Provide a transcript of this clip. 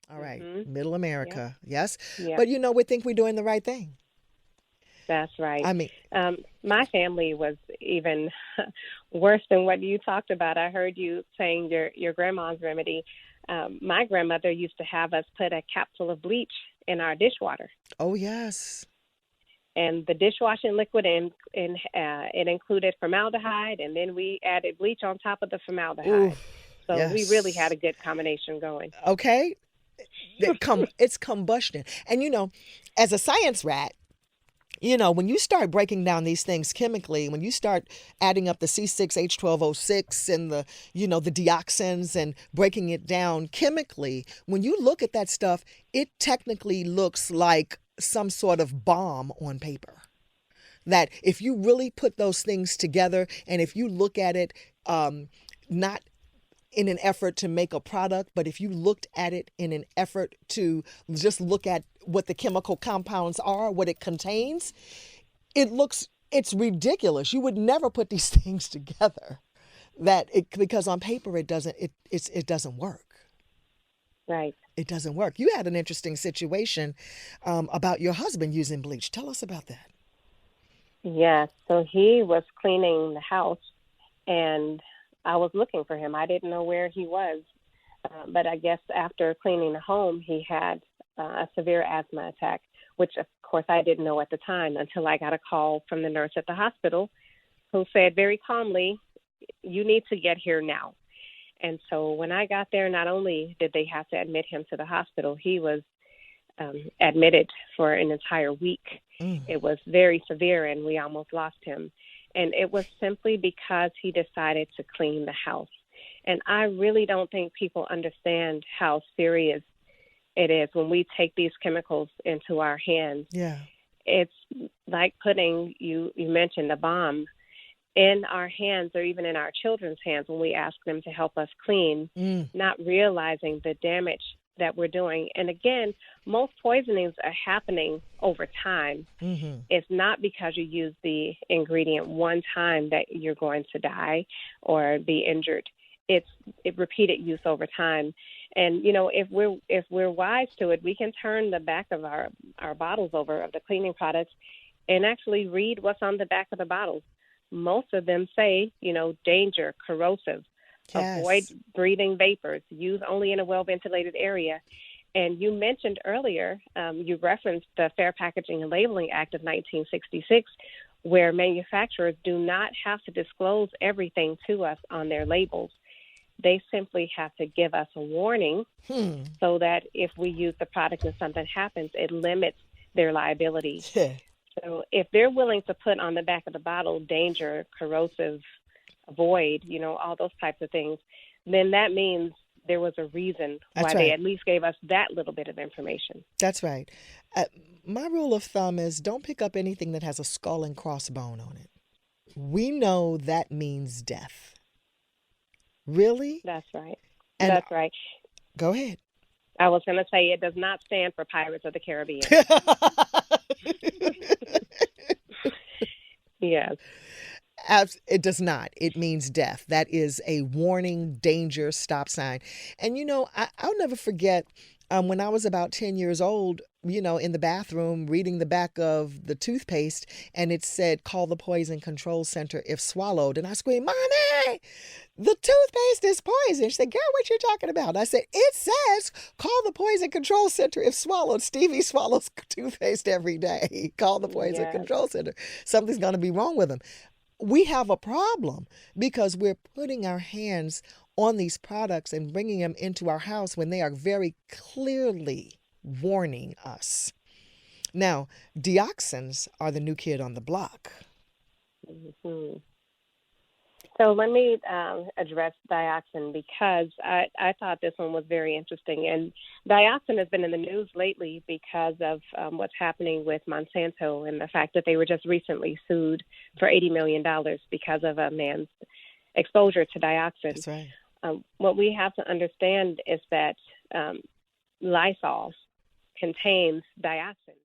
All right. Mhm. Middle Yep. America. Yes. Yep. But we think we're doing the right thing. That's right. I mean, My family was even worse than what you talked about. I heard you saying your grandma's remedy. My grandmother used to have us put a capsule of bleach in our dishwater, oh, yes. and the dishwashing liquid it included formaldehyde, and then we added bleach on top of the Ooh, formaldehyde. So we really had yes. a good combination going. Okay. It's combustion. And as a science rat, when you start breaking down these things chemically, when you start adding up the C6H12O6 and the dioxins and breaking it down chemically, when you look at that stuff, it technically looks like some sort of bomb on paper. That if you really put those things together and if you look at it, not in an effort to make a product, but if you looked at it in an effort to just look at what the chemical compounds are, what it contains, it's ridiculous. You would never put these things together. Because on paper it doesn't work. Right. It doesn't work. You had an interesting situation about your husband using bleach. Tell us about that. Yes. So he was cleaning the house, and I was looking for him. I didn't know where he was, but I guess after cleaning the home, he had a severe asthma attack, which of course I didn't know at the time until I got a call from the nurse at the hospital who said very calmly, "You need to get here now." And so when I got there, not only did they have to admit him to the hospital, he was admitted for an entire week. Mm. It was very severe, and we almost lost him. And it was simply because he decided to clean the house. And I really don't think people understand how serious it is when we take these chemicals into our hands. Yeah. It's like putting, you mentioned, a bomb in our hands or even in our children's hands when we ask them to help us clean, Mm. not realizing the damage that we're doing. And again, most poisonings are happening over time. Mm-hmm. It's not because you use the ingredient one time that you're going to die or be injured. It's repeated use over time. And if we're wise to it, we can turn the back of our bottles over of the cleaning products and actually read what's on the back of the bottles. Most of them say, danger, corrosive, avoid Yes. breathing vapors, use only in a well-ventilated area. And you mentioned earlier, you referenced the Fair Packaging and Labeling Act of 1966, where manufacturers do not have to disclose everything to us on their labels. They simply have to give us a warning Hmm. so that if we use the product and something happens, it limits their liability. Yeah. So if they're willing to put on the back of the bottle danger, corrosive, avoid, all those types of things, then that means there was a reason That's why they right. at least gave us that little bit of information. That's right. Uh, my rule of thumb is don't pick up anything that has a skull and crossbone on it. We know that means death. Really? That's right. And That's right. go ahead. I was going to say it does not stand for Pirates of the Caribbean. Yes. It does not. It means death. That is a warning, danger, stop sign. And I'll never forget when I was about 10 years old, in the bathroom reading the back of the toothpaste, and it said, call the Poison Control Center if swallowed. And I screamed, Mommy, the toothpaste is poison. She said, girl, what you talking about? And I said, it says, call the Poison Control Center if swallowed. Stevie swallows toothpaste every day. Call the Poison Yes. Control Center. Something's going to be wrong with him. We have a problem because we're putting our hands on these products and bringing them into our house when they are very clearly warning us. Now, dioxins are the new kid on the block. Hmm. So let me address dioxin because I thought this one was very interesting. And dioxin has been in the news lately because of what's happening with Monsanto and the fact that they were just recently sued for $80 million because of a man's exposure to dioxin. That's right. What we have to understand is that Lysol contains dioxin.